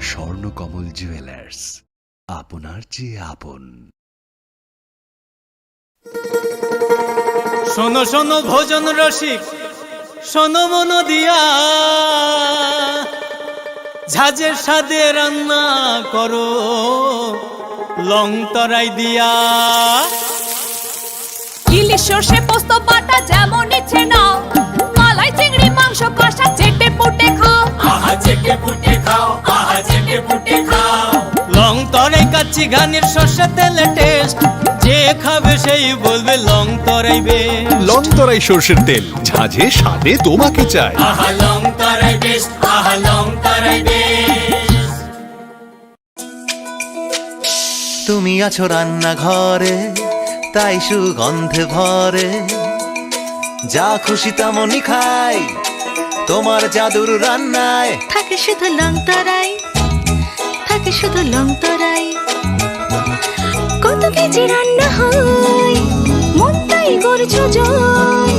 Swarnakamal jewellers, আপনার চেয়ে আপন। শোনো শোনো ভোজন রসিক, শোনো মন দিয়া, ঝাঁঝের স্বাদে রান্না করো লং তরাই দিয়া। ইলিশ সর্ষে পোস্ত বাটা যেমন ইচ্ছে নাও, মালাই চিংড়ি মাংস কষা চেটে পুটে খাও, আহা চেটে পুটে খাও, আহা চেটে পুটে খাও। লং তরাই কাচ্চি ঘানির সর্ষে তেলে টেস্ট, যে খাবে সেই বলবে লং তরাই বেস্ট। লং তরাই সর্ষের তেল, ঝাঁঝে স্বাদে তোমাকে চাই। আহা লং তরাই বেস্ট, আহা লং তরাই বেস্ট। তুমি আছো রান্নাঘরে, তাই সুগন্ধে ভরে, যা খুশি তেমনই খাই তোমার জাদুর রান্নায়। থাকে শুধু লং তরাই, থাকে শুধু লং তরাই। কত কেজি রান্না হয়, মনটাই করছো জয়,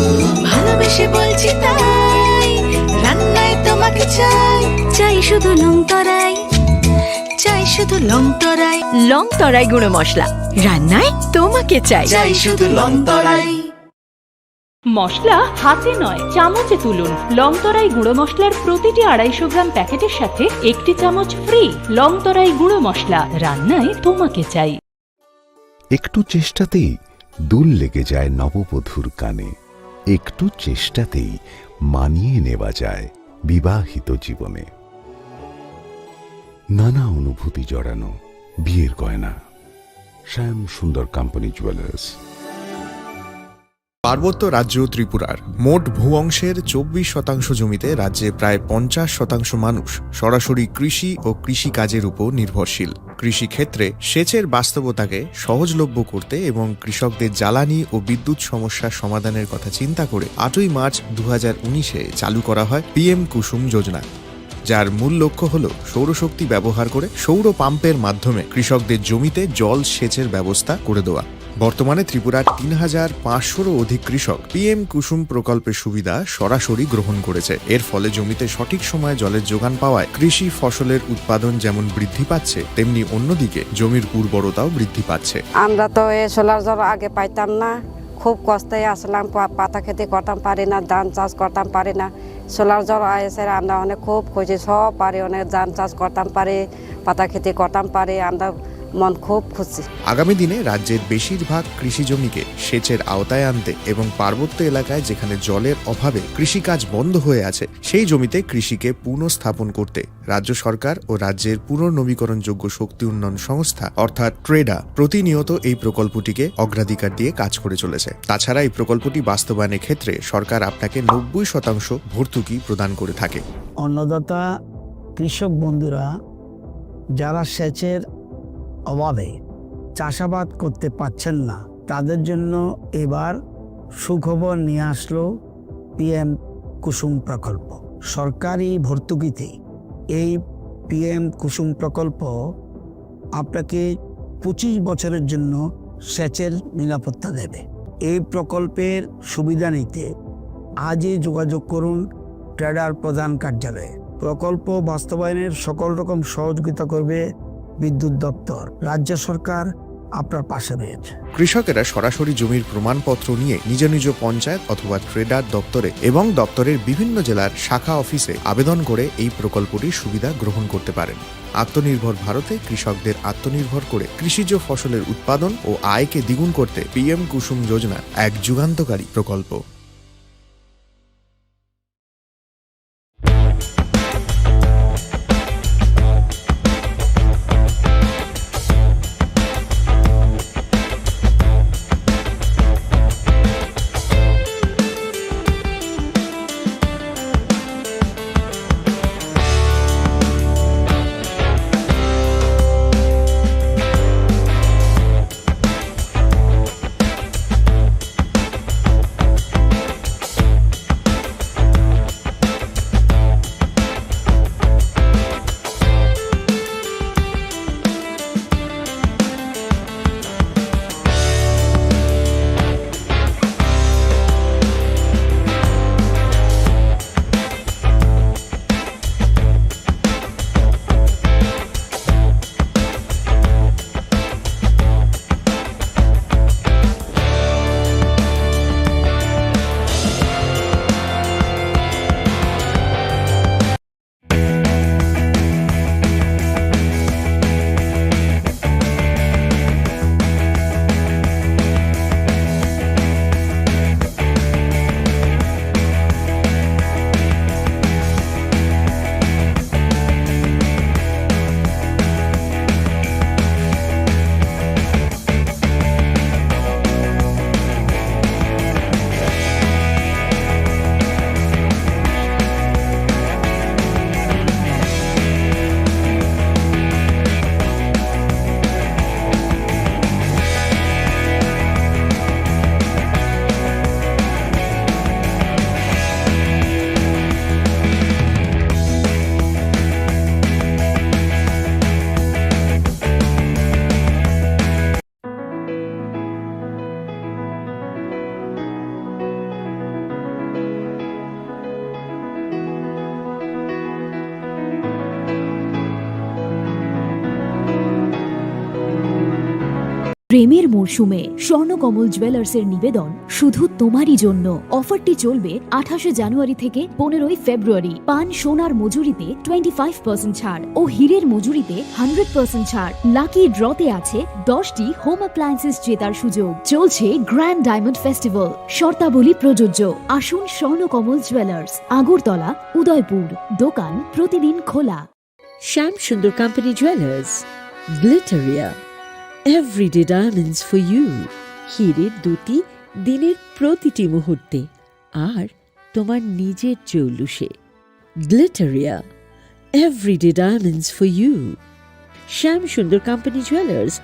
ভালোবেসে বলছি তাই, রান্নায় তোমাকে চাই, চাই শুধু লং তরাই, চাই শুধু লং তরাই। লং তরাই গুঁড়ো মশলা, রান্নায় তোমাকে চাই, চাই শুধু লং তরাই। মশলা হাতে নয় চামচে তুলুন। লং তরাই গুঁড়ো মশলার প্রতিটি 250 গ্রাম প্যাকেটের সাথে 1টি চামচ ফ্রি। লং তরাই গুঁড়ো মশলা, রান্নায় তোমাকে চাই। একটু চেষ্টাতেই দুল লেগে যায় নববধূর কানে, একটু চেষ্টাতেই মানিয়ে নেওয়া যায় বিবাহিত জীবনে। নানা অনুভূতি জড়ানো বিয়ের গয়না, শ্যাম সুন্দর কোম্পানি জুয়েলার্স। পার্বত্য রাজ্য ত্রিপুরার মোট ভূ অংশের 24% জমিতে রাজ্যে প্রায় 50% মানুষ সরাসরি কৃষি ও কৃষিকাজের উপর নির্ভরশীল। কৃষিক্ষেত্রে সেচের বাস্তবতাকে সহজলভ্য করতে এবং কৃষকদের জ্বালানি ও বিদ্যুৎ সমস্যার সমাধানের কথা চিন্তা করে 8ই মার্চ 2019-এ চালু করা হয় পিএম কুসুম যোজনা, যার মূল লক্ষ্য হল সৌরশক্তি ব্যবহার করে সৌর পাম্পের মাধ্যমে কৃষকদের জমিতে জল সেচের ব্যবস্থা করে দেওয়া। বর্তমানে ত্রিপুরার 3500-রও অধিক কৃষক পিএম কুসুম প্রকল্পের সুবিধা সরাসরি গ্রহণ করেছে। এর ফলে জমিতে সঠিক সময়ে জলের যোগান পাওয়ায় কৃষি ফসলের উৎপাদন যেমন বৃদ্ধি পাচ্ছে, তেমনি অন্যদিকে জমির উর্বরতাও বৃদ্ধি পাচ্ছে। আমরা তো এই সোলার জল আগে পাইতাম না, খুব কষ্টে আসলাম, পাতা খেতে করতাম পারি না, ধান চাষ করতাম পারি না। সোলার জল এসে আমরা অনেক খুব খুশি, সব পারি, অনেক ধান চাষ করতাম পারি, পাতা খেতে করতাম পারি, আমরা মন খুব খুশি। আগামী দিনে রাজ্যের বেশিরভাগ কৃষি জমিকে সেচের আওতায় আনতে এবং পার্বত্য এলাকায় যেখানে জলের অভাবে কৃষিকাজ বন্ধ হয়ে আছে, সেই জমিতে কৃষিকে পুনঃস্থাপন করতে রাজ্য সরকার ও রাজ্যের পুনর্নবীকরণযোগ্য শক্তি উন্নয়ন সংস্থা অর্থাৎ ট্রেডা প্রতিনিয়ত এই প্রকল্পটিকে অগ্রাধিকার দিয়ে কাজ করে চলেছে। তাছাড়া এই প্রকল্পটি বাস্তবায়নের ক্ষেত্রে সরকার আপনাকে 90% ভর্তুকি প্রদান করে থাকে। অন্নদাতা কৃষক বন্ধুরা যারা সেচের অভাবে চাষাবাদ করতে পারছেন না, তাদের জন্য এবার সুখবর নিয়ে আসলো পিএম কুসুম প্রকল্প। সরকারি ভর্তুকিতে এই পিএম কুসুম প্রকল্প আপনাকে 25 বছরের জন্য সেচের নিরাপত্তা দেবে। এই প্রকল্পের সুবিধা নিতে আজই যোগাযোগ করুন ট্রেডার প্রধান কার্যালয়ে। প্রকল্প বাস্তবায়নের সকল রকম সহযোগিতা করবে বিদ্যুৎ দপ্তর। রাজ্য সরকার আপনার পাশে রয়েছে। কৃষকেরা সরাসরি জমির প্রমাণপত্র নিয়ে নিজ নিজ পঞ্চায়েত অথবা ট্রেডার দপ্তরে এবং দপ্তরের বিভিন্ন জেলার শাখা অফিসে আবেদন করে এই প্রকল্পটির সুবিধা গ্রহণ করতে পারেন। আত্মনির্ভর ভারতে কৃষকদের আত্মনির্ভর করে কৃষিজ ফসলের উৎপাদন ও আয়কে দ্বিগুণ করতে পিএম কুসুম যোজনা এক যুগান্তকারী প্রকল্প। প্রেমের মরশুমে স্বর্ণকমল জুয়েলার্সের নিবেদন শুধু তোমারই জন্য। অফারটি চলবে 28 জানুয়ারি থেকে 15 ফেব্রুয়ারি। পান সোনার মজুরিতে 25% ছাড় ও হীরের মজুরিতে 100% ছাড়। লাকি ড্রতে আছে 10টি হোম অ্যাপ্লায়েন্সেস জেতার সুযোগ। চলছে গ্র্যান্ড ডায়মন্ড ফেস্টিভ্যাল। শর্তাবলী প্রযোজ্য। আসুন স্বর্ণকমল জুয়েলার্স, আগরতলা, উদয়পুর। দোকান প্রতিদিন খোলা। Shyam Sundar company jewellers, Glitteria, everyday diamonds for you. হীরের দুটি দিনের প্রতিটি মুহূর্তে আর তোমার নিজের জৌলুসে। Glitteria, everyday diamonds for you. Shyam Sundar company jewellers.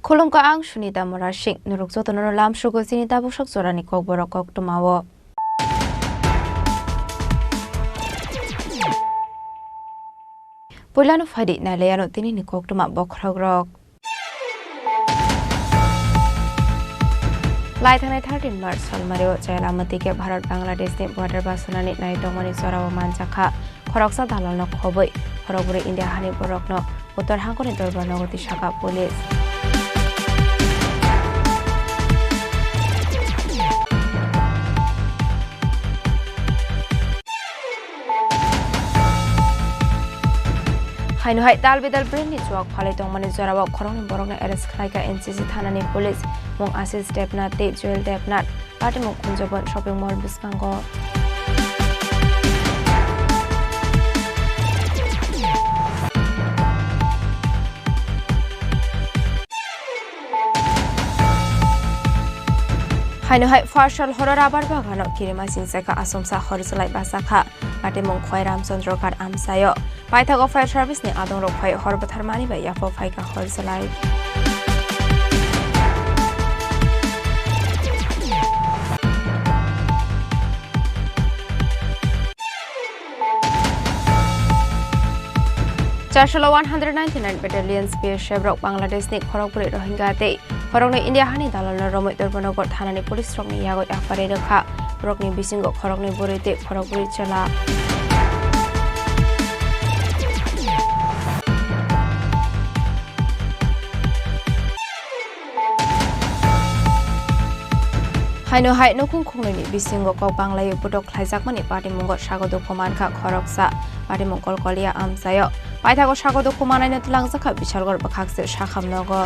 Khulungka ang Sunita Morashik nurukso tono lam shugo sinita bushak sorani kok borok kok tumawo. Pulano fadi na leyano tini ni kok tuma bokhrogrok. Lai thanai 13 March salmario Jailamati ke Bharat Bangladesh ni border basunani nai dongmani sorawa manchakha khoroksa dalal no khoboi khorokburi India hani borok no uttar hangkoni dorbar nogoti shaka police. Hainu hai dal bidal brain ni chuak phale tongmani zorawa khorong borok na arrest khlaika NCC thanani police mong Asis Debnat te Joel Debnat party mong Kunjabon shopping mall biskango. Hainu hai Farshal horror abar bagano kirima sinseka asomsa horizolai basakha party mong Khoiram Chandrakar amsayo Paithago Fire Service ni adong rok phai hor batharmani ba yafo phai ka horizolai. Chashalo 199 Battalion Spear Shebrok Bangladesh ni Khorokpuri Rohingya te Khorok ni India hani dalal na Romoi Dorbanogor thanani police rok ni yago afare rakha Khorok ni bisingo Khorok ni borite Khorokpuri chala. Haino hai nokung khongnoi ni bisingo kok Banglayu putok khlaijakmani party mongot sagodo koman kha khoroksa party mongkol kolia amsayo paithago sagodo komanai na tulangjakha bishalgor bakhakse sakhamnogo.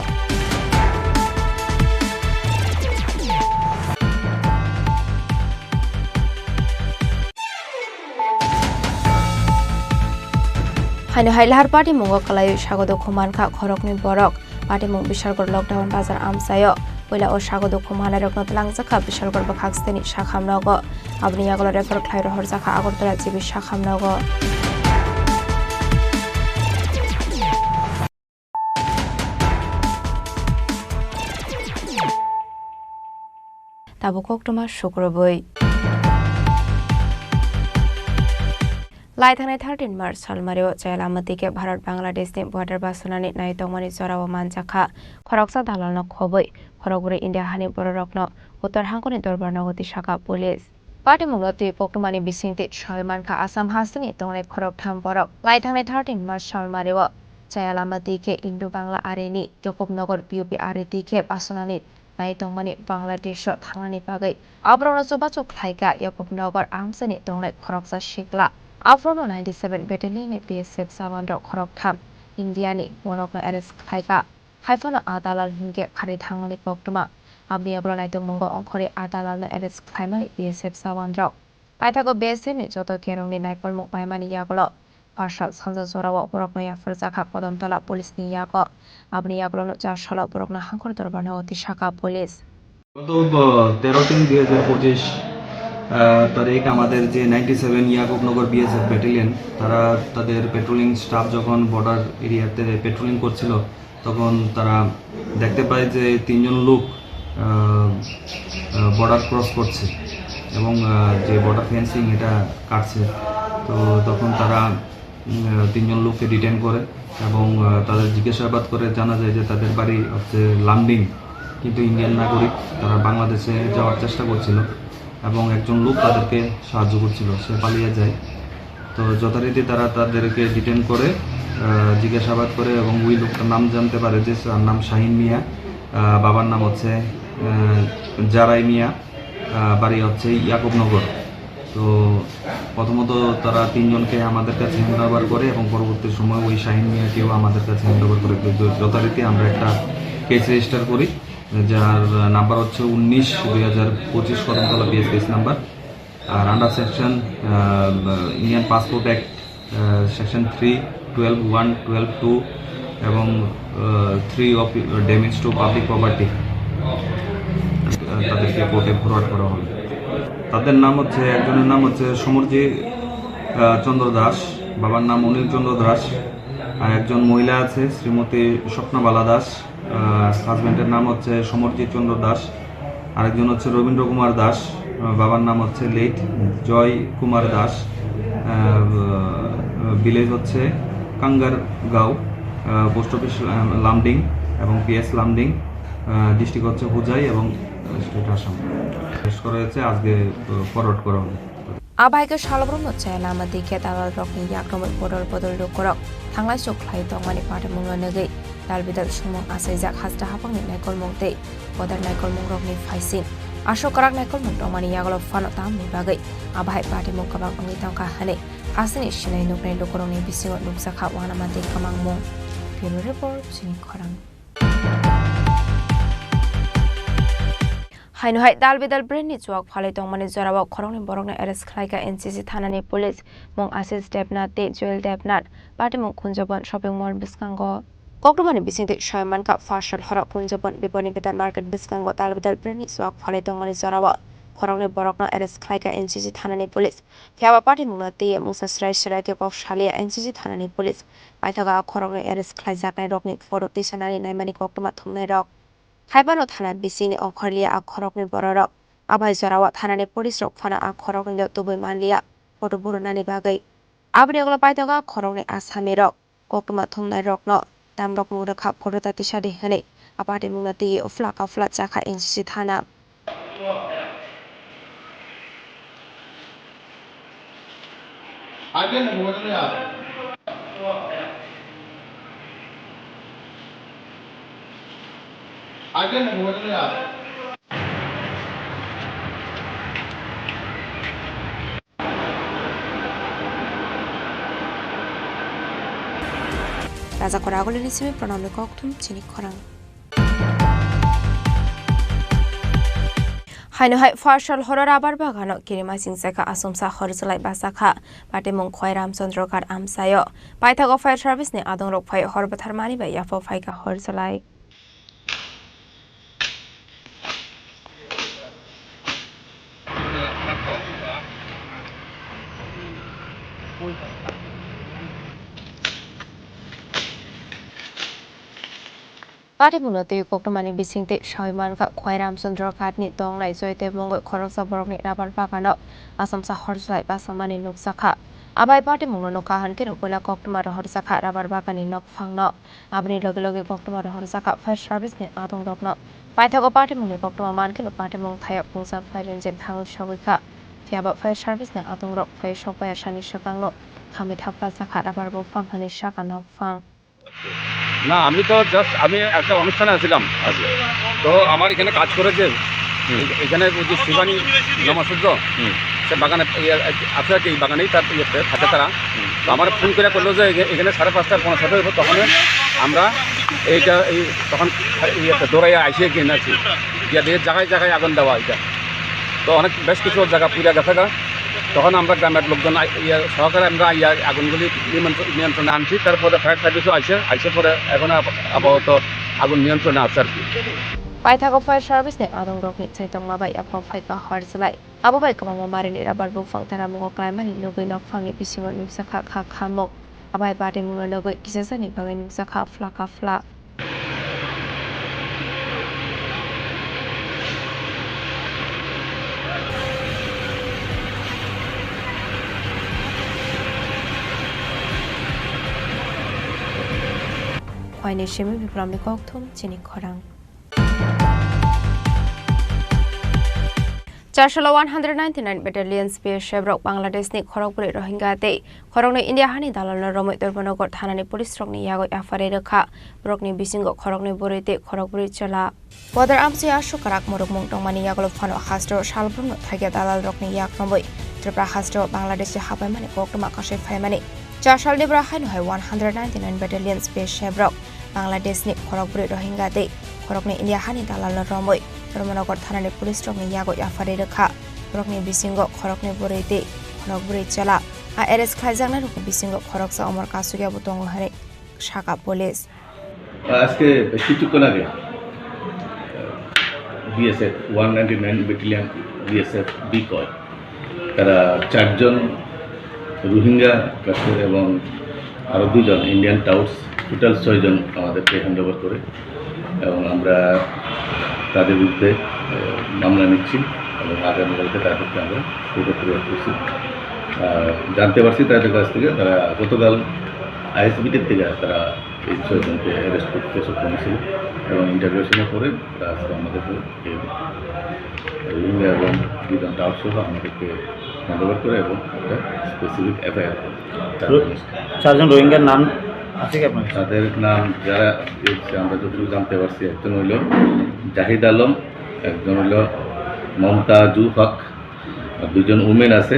Haino hai lahar party mongo kalayu sagodo koman kha khorokni borok party mong bishalgor lockdown bazar amsayo Pula o sagodo kumana rokno tlangjakha bishalgor bakhaksteni sakhamnogo abni yagolo refer khlai rohor jakha agortala jibi sakhamnogo. Tabo koktoma shukroboi. লাই थांनाय 13 मार्च सालमारियाव जयलामतीके Bharat बांग्लादेशनि border बासनानै नायतंमानि जराव मानजाखा खरकसा दालालनो खबै खरगुरि India हानि बररकनो उत्तर हांखनि दरबारनो गति शाखा police party मुगति पक्टमानि बिसिंति सयमानखा Assam हासनि तंनाय खरक थाम बरक लाई थांनाय 13 मार्च सालमारियाव जयलामतीके Indo Bangla आरिनि यकबनगर पिउपि आरितिके बासनानै नायतंमानि बांलादेश थांनानै बागै आब्रावनो जबाजो खायगा यकबनगर आमसनि तंनाय खरकसा शिखला Afrono 97 Battalion BSF Savandro Khoroktham Indiani Monokno Ares Khaika Haifano Adalal Hinge Khari Thangli Poktuma Abni Abro Naito Mongo Onkori Adalal Ares Khaimani BSF Savandro Paitago BSF ni Joto Kerongni Naikol Mukmaimani Yagolo Parshal Sanza Zorawa Borokno Yafurzaka Podontola Police ni Yago Abni Yagolo Jashola Borokno Hankor Dorbano Oti Shaka Police গত 13-3-2025 তারিখ আমাদের যে 97 Yakubnagar BSF battalion তারা তাদের patrolling staff যখন border এরিয়াতে patrolling করছিল তখন তারা দেখতে পায় যে তিনজন লোক বর্ডার ক্রস করছে এবং যে বর্ডার ফেন্সিং এটা কাটছে তো তখন তারা তিনজন লোককে ডিটেইন করে এবং তাদের জিজ্ঞাসাবাদ করে জানা যায় যে তাদের বাড়ি হচ্ছে লামডিং কিন্তু ইন্ডিয়ান নাগরিক তারা বাংলাদেশে যাওয়ার চেষ্টা করছিল এবং একজন লোক তাদেরকে সাহায্য করছিল সে পালিয়ে যায় তো যথারীতি তারা তাদেরকে ডিটেইন করে জিজ্ঞাসাবাদ করে এবং ওই লোকটার নাম জানতে পারে যে তার নাম শাহিন মিয়া বাবার নাম হচ্ছে জারাই মিয়া বাড়ি হচ্ছে ইয়াকুবনগর তো প্রথমত তারা তিনজনকে আমাদের কাছে হ্যান্ডওভার করে এবং পরবর্তী সময় ওই শাহিন মিয়াকেও আমাদের কাছে হ্যান্ডওভার করে যথারীতি আমরা একটা কেস রেজিস্টার করি যার নাম্বার হচ্ছে 19/2025 কদমতলা বিএস কেস নাম্বার আর under section Indian passport act section 3, 12(1), 12(2) এবং 3 of damage to public property তাদেরকে কোর্টে ফরওয়ার্ড করা হবে তাদের নাম হচ্ছে একজনের নাম হচ্ছে সমরজিৎ চন্দ্র দাস বাবার নাম অনিল চন্দ্র দাস আর একজন মহিলা আছে শ্রীমতী স্বপ্নবালা দাস হাজব্যান্ডের নাম হচ্ছে সমরজিৎ চন্দ্র দাস আরেকজন হচ্ছে রবীন্দ্র কুমার দাস বাবার নাম হচ্ছে লেট জয় কুমার দাস ভিলেজ হচ্ছে কাঙ্গারগাঁও পোস্ট অফিস লামডিং এবং পিএস লামডিং ডিস্ট্রিক্ট হচ্ছে হুজাই এবং স্টেট আসাম শেষ করা হয়েছে আজকে ফরওয়ার্ড করা হবে Abaiga Shalabrum Chelama Dike Dalal Rocking Yakom Podol Lukorok, Tangla Shoklai Tongani Patamunga Nagi, Dalbidal Shumong Asaisak has to happen in Nicol Monte, Podar Nicol Mongrovni Faisin, Ashokarak Nicol Montomani Yagol of Fanotam Bagay, Abai Patimokabak Ongitanka Hane, Asini Shine Nukre Lukoroni Bisio Luksaka Wanamati Kamang Mong. Bureau Report, Sinikorang. Hainohai Dalbidal Brenni Chuak Palitong Manizarawa Koroni Borona Eres Klaika NCC Thanani Police Mong Assist Debnat Te Joel Debnat Patimong Kunjaban Shopping Mall Biskango Kokdomani Bisinti Shoyman Kap Fashal Horok Kunjaban Biboni Betan Market Biskango Dalbidal Brenni Chuak Palitong Manizarawa Koroni Borona Eres Klaika NCC Thanani Police Fiaba Patimong Te Musa Srai Shrake of Shalia NCC Thanani Police Maitaga Koroni Eres Klaizak Roknik Photo Tisanani Naimani Koktomat Thumne Rock Haibano Thanat Bisini Okoria Akorokni Bororok, Abai Zarawa Thanani Police Rock Fana Akorokni Tubu Manlia, Potoburunani Bagay. Abriola Baitaga Koroni Asamirok, Kokumatumna Rock no, Damrock Mudaka Potatishadi Hane, Abadi Munati of Flaka Flat Zaka in Sitana. Raza Koragol in Simi Pronome Koktum, Chini Korang. Hainohai Farshal Horror Abar Bagano, Kirima Sinseka Asumsa Horizolai Basaka, Patimon Koiram Sondrokar Amsayo, Paitago Fire Service ne Adon Ropai Horbatarmani by Yafo Faika Horizolai. Patimunati Koktomani Bisingte Shoyman Koiram Sondrokat ni Dong Lai Zoite Mongo Koroksa Borok ni Rabar Bagano, Asamsa Horizolai Basamani Nuksaka. আবাই party মুংনো নকাহানকে পয়লা কক্টমা রহর জাখা rubber বাগানি নক ফাংনো আবনি লগে লগে কক্টমা রহর জাখা fire service ni adong dokno paithago party mungni koktomma manke party mung thaya pungsa phairen je thang shogika fiaba fire service ni adong rok phai sokpaya sani sakangno khami thapla sakha rabar bo fanghani saka nok fang না আমি তো just আমি একটা অনুষ্ঠানে আছিলাম তো আমার এখানে কাজ করেছে এখানে যে শিবানী নমসূর্য সে বাগানে আছে আর কি এই বাগানেই তার ইয়েতে থাকে তারা তো আমার ফোন করে করলো যে এখানে 5:30 কোনো সাথে হইব তখন আমরা এইটা এই তখন ইয়েতে দৌড়াইয়া আইসে গিয়ে আছি গিয়ে দিয়ে জায়গায় জায়গায় আগুন দেওয়া এটা তো অনেক বেশ কিছু জায়গা পুরা গেছে গা তখন আমরা গ্রামের লোকজন সহকারে আমরা আগুনগুলি নিয়ন্ত্রণে আনছি তারপরে ফায়ার সার্ভিসও আইসে পরে এখন আপাতত আগুন নিয়ন্ত্রণে আছে আর কি paithago fire service ni adong rok ni chaitong mabai apho phai ka har salai abo bai ka ma mari ni rabar bu phang tara mo klai mani logoi nok phang ni bisingo ni sakha kha khamok abai party mu logoi kisasa ni bagai ni sakha fla ka fla Khoine shemi bipram ni kokthum chini khorang 199 Battalion Space Shebrok Bangladesh ni Khorokpuri Rohingya te Khorok ni India hani dalal na Romoi Torbanogor Thana ni Police Rok ni Yago Afare Rakha Brok ni Bisingo Khorok ni Borite Khorokpuri Chala Bodar Amsi Ashu Karak Morok Mung Tongmani Yagolo Phano Hastro Shalbrum no Thagya dalal Rok ni Yak Nomboi Tripra Hastro Bangladesh Hapai Mani Koktoma Kashe Faimani Chashal ni Brahan hai 199 Battalion Space Shebrok Bangladesh ni Khorokpuri Rohingya te Khorok ni India hani dalal na Romoi Torbanogor Thana ni Police Rok ni Yago Afare Rakha Brok ni Bisingo Khorok ni Borite Khorokpuri Chala ARS Khaijang na Rok Bisingo Khorok sa Omar Kasuya Butongo Hare Shaka Police আজকে কিছুক্ষণ আগে BSF 199 battalion BSF বিকয় তারা 4 জন রোহিঙ্গা কাশ্মীর এবং আরও 2 জন Indian touts total 6 জন আমাদেরকে handover করে এবং আমরা তাদের বিরুদ্ধে মামলা নিচ্ছি এবং আগামীকালকে তাদেরকে আমরা কোর্টে প্রেরণ করছি জানতে পারছি তাদের কাছ থেকে তারা গতকাল আইএসবিটির থেকে তারা এই 6 জনকে অ্যারেস্ট করতে সক্ষম ছিল এবং ইন্টারভিউশনের পরে তারা আজকে আমাদেরকে রোহিঙ্গা এবং 2 জন টাউট সহ আমাদেরকে হ্যান্ডওভার করে এবং একটা স্পেসিফিক এফআইআর 4 জন রোহিঙ্গার নাম আছে কি আপনার? তাদের নাম যারা আমরা যতটুকু জানতে পারছি একজন হইল জাহিদ আলম একজন হইল মমতাজু হক আর 2 জন উমেন আছে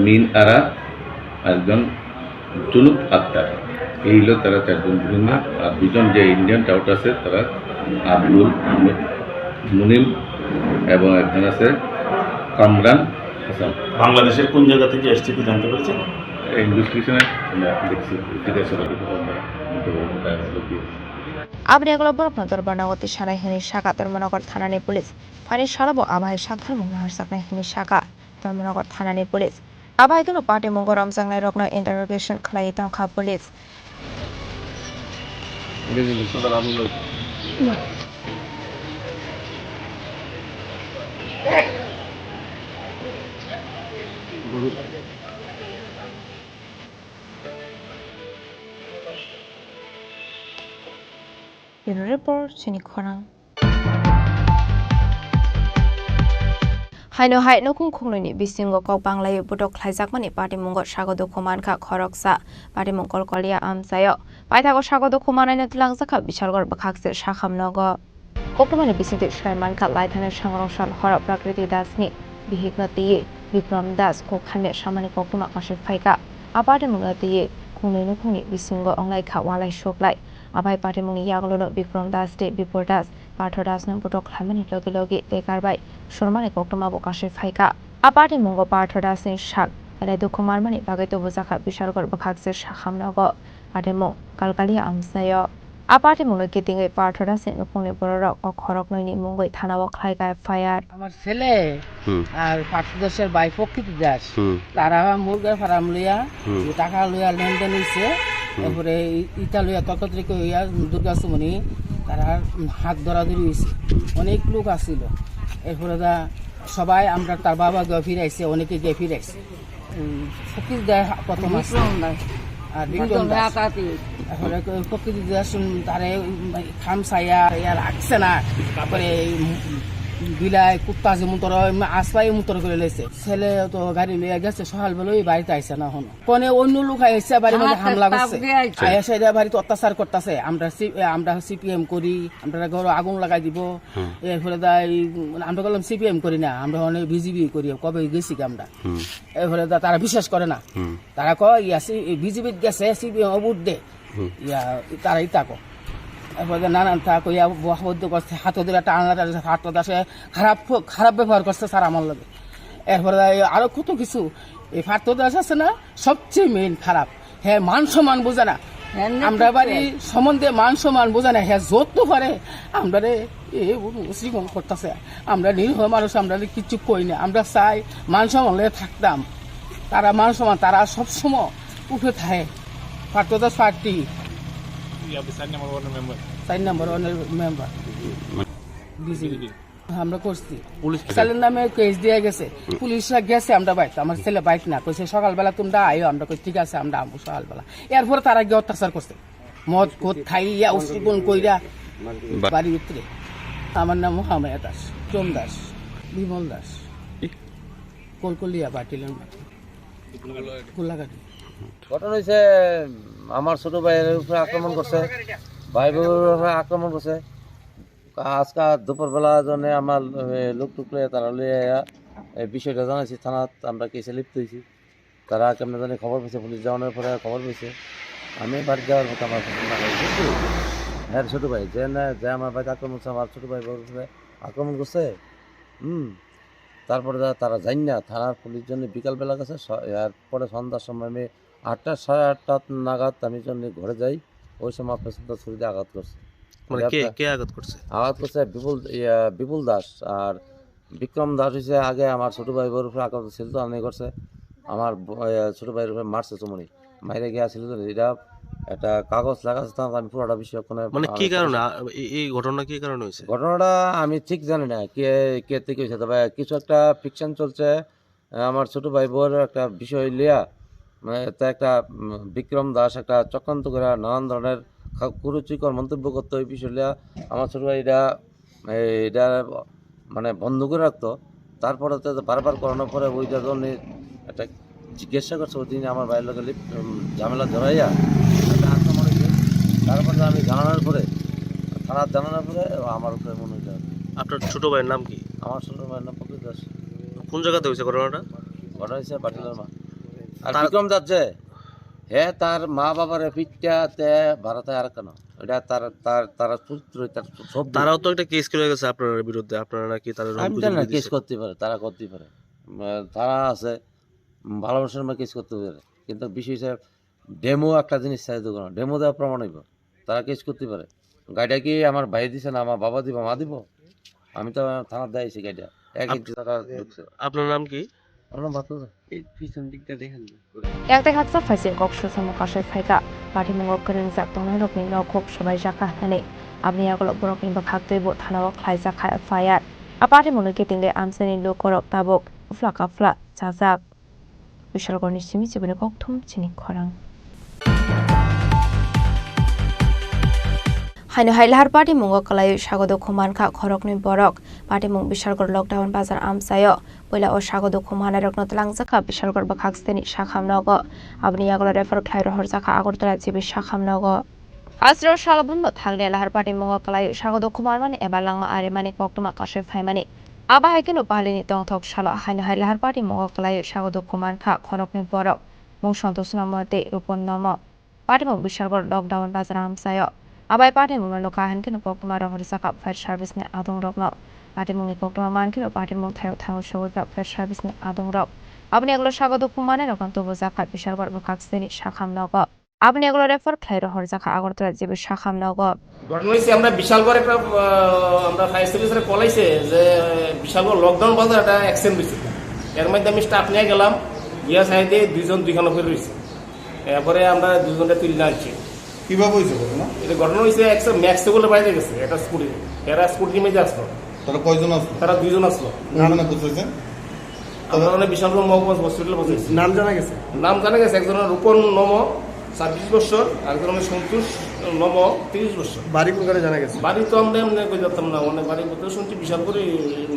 মিন আরা একজন জুনুব আক্তার এই হলো তারা 4 জন রোহিঙ্গা আর 2 জন যে ইন্ডিয়ান টাউট আছে তারা আব্দুল মুনিম এবং একজন আছে কামরান হাসান বাংলাদেশের কোন জায়গা থেকে এসছে কি জানতে পেরেছেন? ইনভেস্টিগেশনে আমরা দেখছি জিজ্ঞাসাবাদ Abri Global Motor Banawati Shana Hini Shaka Termanogor Thanani Police Fani Shalabo Abai Shakar Mungar Sakna Hini Shaka Termanogor Thanani Police Abai Gano Party Mungoram Sangai Rokno Interrogation Klaitan Ka Police In report Chini Khorang Haino Hai no Kung Kungni Bisingo Kok Banglai Budok Klaizakmani Party Mungot Shagodo Kumanka Khoroksa Party Mongol Kolia Amsayo Paitago Shagodo Kumana Langzaka Bichalgor Bakakse Shakam Nogo Kokmani Bisinti Shaimanka Laitana Shangrong Shal Horror Prakriti Dasni Bihignati Vikram Das Kokhane Shamani Kokuma Kashe Faika Aparte Mungati Kungni Nukuni Bisingo Ongai Kawala Shoklai Abai Party Mungi Yagolo Bikram Das State Bipor Das Parto Das Nam Budok Hamani Logi Tekarbai Shurmani Koktoma Bokashe Faika Aparte Mungo Parto Das in Shak Redu Kumarmani Bagato Buzaka Bishargor Bakakse Shakam Nogo Ademo Kalkalia Amsayo Aparte Mungo getting a Parto Das in Uponi Borok or Korok Nini Mungo Tanawa Klaiga Fire আমার ছেলে আর 510 by প্রকৃতি দাস তারা মুরগা farm লইয়া টাকা লইয়া লেনদেন হইছে তারপরে ইটা লইয়া ততত্রিক হইয়া দুর্গা সুমনি তারা হাত ধরাধরি হইছে অনেক লোক আসিল এরপরে সবাই আমরা তার বাবা গিয়ে ফিরাইছে অনেকে গিয়ে ফিরাইছে ফকির দেয় প্রথম আছে আর রিঙ্গন তারপরে ফকির দেয় তারে খাম ছাইয়া রাখছে না তারপরে বিলাই কুত্তা যে মুতর আসপাই মুতর করে লেছে ছেলে তো গাড়ি লিয়ে গেছে সকালবেলায় বাড়িতে আইসে না হনো কোনে অন্য লোক আইসে বাড়ির মধ্যে হামলা করছে আইসা বাড়িতে অত্যাচার করতেছে আমরা সিপিএম করি আমরা ঘর আগুন লাগাই দিব এরপরে আমরা বললাম সিপিএম করি না আমরা অনেক বিজেপি করি কবে গেছি আমরা এরপরে তারা বিশ্বাস করে না তারা কয় বিজেপি গেছে সিপিএম ভোট দে তারা ইতাকো এরপরে নানান তা কইয়া বহাবদ্ধ করছে হাত দিলে টানা হাত আসে খারাপ ব্যবহার করছে স্যার আমার লগে এরপরে আরো কত কিছু এই ফার্ত দাস আছে না সবচেয়ে মেইন খারাপ হ্যাঁ মান সম্মান বোঝে না আমরা বাড়ি সম্বন্ধে মান সম্মান বোঝে না হ্যাঁ যত পারে আমরা শ্রীগণ করতেছে আমরা নিরীহ মানুষ আমরা কিছু কই না আমরা চাই মান সম্মান থাকতাম তারা মান সম্মান তারা সবসময় উঠে থাকে ফার্ত দাস পার্টি 4 নম্বর মেম্বার বিজেপি আমরা করছি ছেলের নামে কেস দিয়ে গেছে পুলিশরা গেছে আমরা বাইক আমার ছেলে বাইক না কইছে সকালবেলা তোমরা আইও আমরা কই ঠিক আছে আমরা আমবো সকালবেলা এরপরে তারা গিয়ে অত্যাচার করছে মদ কোদ খাইয়া উস্তিগুন কইরা বাড়ির ভিতরে আমার নাম মোহাম্মদ দাস চোম দাস বিমল দাস কলকলিয়া বাটিলেন গোলাঘাটি ঘটনা হয়েছে আমার ছোট ভাইয়ের উপরে আক্রমণ করছে ভাই বোনের উপরে আক্রমণ করছে আজকে দুপুরবেলা জন্য আমার লোক টুকলে তারা লিয়ে এই বিষয়টা জানাইছি থানাত আমরা কেসে লিপ্ত হয়েছি তারা কেমন জানি খবর পেয়েছে পুলিশ যাওয়ানোর পরে খবর পেয়েছে আমি বাড়ি যাওয়ার মতো আমার হ্যাঁ ছোটো ভাই যে আমার ভাইকে আক্রমণ করছে আমার ছোটো ভাই বোনের উপরে আক্রমণ করছে তারপরে তারা যাই না থানার পুলিশ জন্য বিকালবেলা গেছে এরপরে সন্ধ্যার সময় আমি 8টা সাড়ে 8টা নাগাদ আমি জন্য ঘরে যাই ওই সময় পেছনটা ছুরিতে আঘাত করছে আঘাত করছে বিপুল দাস আর বিক্রম দাস হয়েছে আগে আমার ছোটো ভাই বোর উপরে আঘাত ছিল তো আমি করছে আমার ছোটো ভাইয়ের উপরে মারছে চুমনি মাইরে গিয়েছিল তো এটা একটা কাগজ লাগাচ্ছে আমি পুরোটা বিষয় মানে কি কারণে এই ঘটনা কি কারণে হয়েছে ঘটনাটা আমি ঠিক জানি না কে থেকে হয়েছে তবে কিছু একটা ফিকশন চলছে আমার ছোটো ভাই বোর একটা বিষয় লিয়া তা একটা বিক্রম দাস একটা চক্রান্ত করে নানান ধরনের কুরুচিকর মন্তব্য করতো ওই বিষয় লিয়া আমার ছোটো ভাই এটা মানে বন্ধ করে রাখতো তারপরে তো বারবার করানোর পরে ওইটার জন্য একটা জিজ্ঞাসা করছে ওই দিন আমার ভাইয়ের লোকে ঝামেলা ধরাইয়া একটা আক্রমণ হয়েছে তারপরে আমি জানানোর পরে থানার জানানোর পরে আমার উপরে মনে হয়েছে আপনার ছোটো ভাইয়ের নাম কি আমার ছোটো ভাইয়ের নাম প্রকৃত দাস কোন জায়গাতে হয়েছে ঘটনাটা ঘটনা হয়েছে বাটিলার মা আর বিক্রম যাচ্ছে হ্যাঁ তার মা বাবারে পিঠটাতে ভারতে আর কেন এটা তারা পুত্র তারাও তো একটা কেস করে গেছে আপনার বিরুদ্ধে আপনারা নাকি তারা কেস করতে পারে তারা করতে পারে তারা আছে ভালো মানুষের কেস করতে পারে কিন্তু বিষয় হিসাবে ডেমো একটা জিনিস চাই দোকান ডেমো দেওয়া প্রমাণ হইব তারা কেস করতে পারে গাড়িটা কি আমার ভাই দিছে না আমার বাবা দিব মা দিব আমি তো থানার দিয়েছি গাড়িটা আপনার নাম কি Yakta hatsa fasil gok shusa mukashay faika party mongok kering zak tongnai rok ni nokok sabai jaka nane abni agolok borok ni bakhak toibo thanao khlai jakha fire aparte monu ketingle amsani lo korok tabok flaka fla chajak bishal gorni simi jibone kok thum chini khorang হাইনো হাইলাহার party মঙ্গ কলাই স্বাগত খুমানখা খরকনি বরক party Mong Bishalgarh lockdown বাজার আমসায় পয়লা ও স্বাগত খুমানা রকন তলাংজাখা বিশালগড় বাখাকস্তেনি শাখামনগ আপনি আগলা রেফার খাই রহর জাখা আগরতলা জিবি শাখামনগ আজর শালবন থাকলে লাহার পার্টি মঙ্গ কলাই স্বাগত খুমান মানে এবালাং আরে মানে কক্তমা কাশে ফাইমানি আবা হাইকেন পাহলিনি টংথক শালা হাইনো হাইলাহার পার্টি মঙ্গ কলাই স্বাগত খুমানখা খরকনি বরক মং সন্তোষ নামতে রূপন নম পার্টি মং বিশালগড় লকডাউন বাজার আমসায় abai party mung lokahan kin kokma ro horisa ka fire service ne adong rok no party mung kokma man kin party mung thau show ka fire service ne adong rok apni eglo স্বাগত kumane rokan to boza ka bishal bar bakasteni shakham nago apni eglo refer khlai ro horisa ka agortla jibe shakham nago ঘটনা হইছে আমরা বিশালগড় একটা আমরা fire সার্ভিসের কলাইছে যে Bishalgarh lockdown বাজার একটা অ্যাক্সিডেন্ট হইছে এর মধ্যে আমি স্টাফ নিয়ে গেলাম গিয়া সাইডে দুইজন দুইখানে করে রইছে এরপরে আমরা দুইজনটা তুলে আনছি কিভাবে হয়েছে ঘটনা এটা ঘটনা হয়েছে একটা ম্যাক্সিকোলে বাইরে গেছে একটা স্কুটি এরা স্কুটি মেজে আসলো তারা কয়জন আসলো তারা দুইজন আসলো ঘটনা বুঝতেছে আমরা মানে বিশালগড় মহকুমা হসপিটালে পৌঁছেছি। নাম জানা গেছে একজনের রূপন নম 26 বছর, আরেকজন সন্তোষ নম 30 বছর। বাড়ি কোনখানে জানা গেছে? বাড়ি তো আমরা এমনি কই যেতাম না, মানে বাড়ি কোথাও শুনছি বিশালগড়ে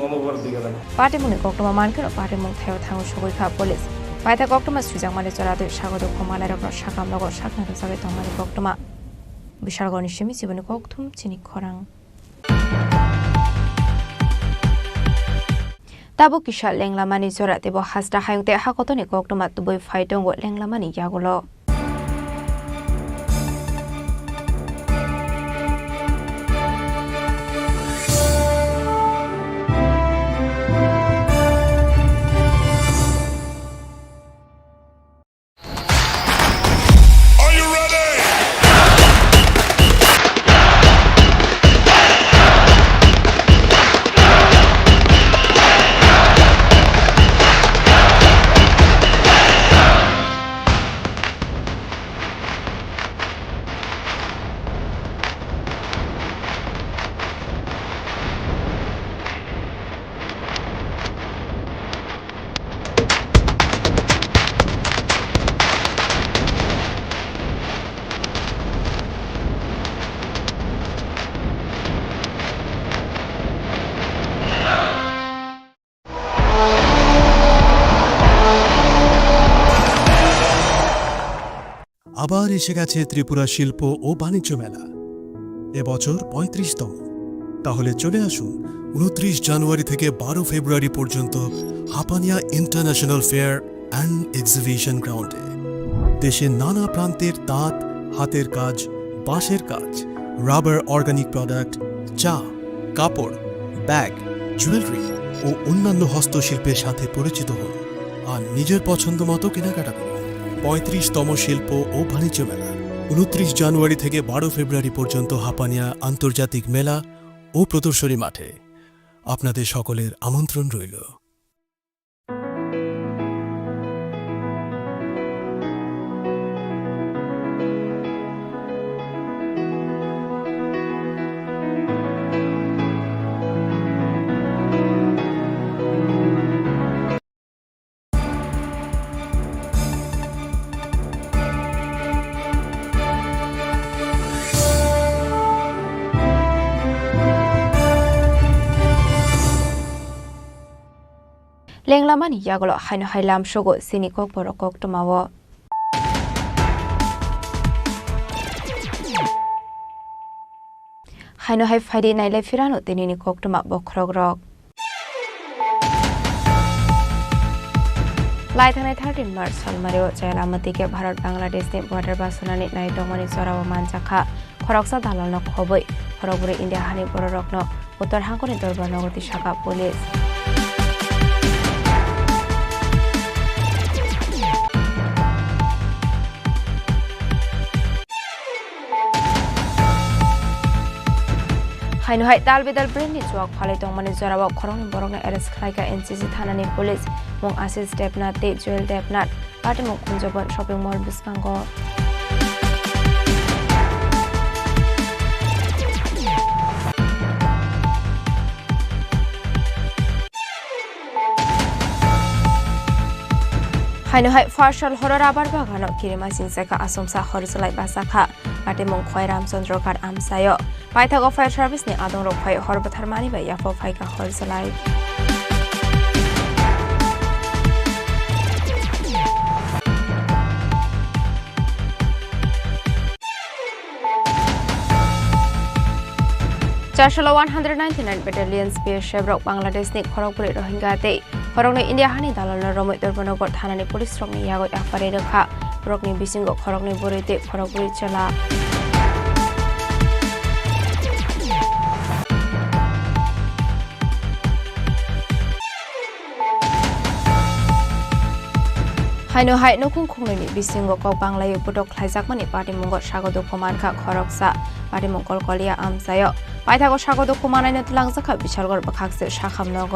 নমগড় দিকে লাগে। পাটিমুনি কক্টমা মানকের পাটিমুখ থেও থাঙ্গু সগৈখা পুলিশ পাইথা কক্টমা সুজাংমানি চরাতে স্বাগত খমানে রকম সাকামনগর সাকনাটো জাগে তমানি কক্টমা বিশালগড়নি সিমি জীবনী কক্থুম চিনি খরাং তাবো কিশা লেংলামানি চরাতে বো হাসটা হায়ংতে হাকতনি কক্টমা তুবই ফাইটঙ্গো লেংলামানি ইয়াগুলো আবার এসে গেছে ত্রিপুরা শিল্প ও বাণিজ্য মেলা, এবছর 35তম। তাহলে চলে আসুন 29 জানুয়ারি থেকে 12 ফেব্রুয়ারি পর্যন্ত Hapania international fair and exhibition গ্রাউন্ডে। দেশের নানা প্রান্তের তাঁত, হাতের কাজ, বাঁশের কাজ, রাবার অর্গানিক প্রোডাক্ট, চা, কাপড়, ব্যাগ, জুয়েলারি ও অন্যান্য হস্তশিল্পের সাথে পরিচিত হন আর নিজের পছন্দ মতো কেনাকাটা করুন। 35তম শিল্প ও বাণিজ্য মেলা 29 জানুয়ারি থেকে 12 ফেব্রুয়ারি পর্যন্ত হাপানিয়া আন্তর্জাতিক মেলা ও প্রদর্শনী মাঠে। আপনাদের সকলের আমন্ত্রণ রইল। লেংলামানি ইয়াগুলো হাইনো হাইলাম সগো সিনি কক বড় cock টমাও হাইনো high ফাইডি নাইলাই ফিরানো তিনিনি cock টমা বখরক rock লাইথানাই 13 March সালমারিও জায়লামতিকে Bharat Bangladesh নি বর্ডার বাসনানি নাই দমনি চরাও মানজাখা খরকসা দালাল ন খবই খরগুরে ইন্ডিয়া হানি বড় রকন উত্তর হাঙ্গনি দরবার নগরী শাখা পুলিশ হাইনো হাই দাল বেদাল ব্রেননি চুয়াক ফালাই দংমানি জরাবাव খরংনি বরংনি এরেস্ট খালাইকা এনসিসি থানাनि পুলিশ মং আশিস দেবনাথ তে জুয়েল দেবনাথ পার্টি মং কুঞ্জবন শপিং মল বিসকাঙ্গ হাইনো হাই ফার্শাল হরর আবার বাগানো কিরিমা সিংসাকা আসমসা হরসলাই বাসাখা পার্টি মং খয় রামচন্দ্র কার আমসায় পাইথাগো fire service ni adong rok phai horbathar mani ba yafo phai ka horsalai Charshalo 199 Battalion Spearship rok Bangladesh ni Khorogpuri Rohingya te Khorogni India hani dalal na romoi Dorbanogor thanani police rok ni yago afare rakha rokni bisingo Khorogni borite Khorogpuri chala হাইনো হাই নকুং খুংনি বিসিংগ কক বাংলায় পুটক খাইজাকমানি party মঙ্গল স্বাগত কুমানখা খরকসা party মঙ্গল কলিয়া আমসায় পাইথাগো স্বাগত কুমানাইনো তুলাংজাখা বিশালগড় বাখাকসে শাখামনগ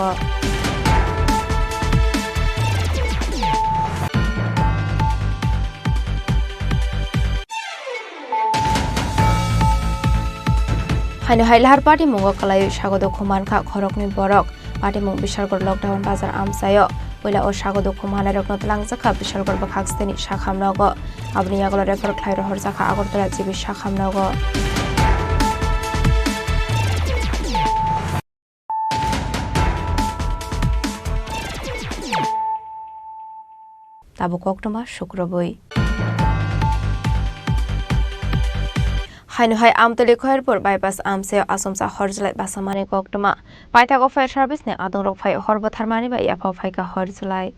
হাইনো হাই লাহার পার্টি মঙ্গল কলায় স্বাগত কুমানখা খরকনি বরক পার্টি মং বিশালগড় লকডাউন বাজার আমসায় পয়লা ও স্বাগত খুমানা রত্ন তলাংজাখা বিশালগড় খাকস্তেনি শাখামনগ আবনি আগলা রেফার খ্লাই রহর জাখা আগরতলা জিবি শাখামনগ তাবু কক্টমা শুক্রবই হাইনহাই আমতলি খয়েরপুর বাইপাস আমসে আসমসা হরজলাই বাসামানি কক্টমা পাইথাগো ফায়ার সার্ভিস নে আদং রক ফাই হরবথারমানি বা ইয়াফা ফাইকা হরজলাই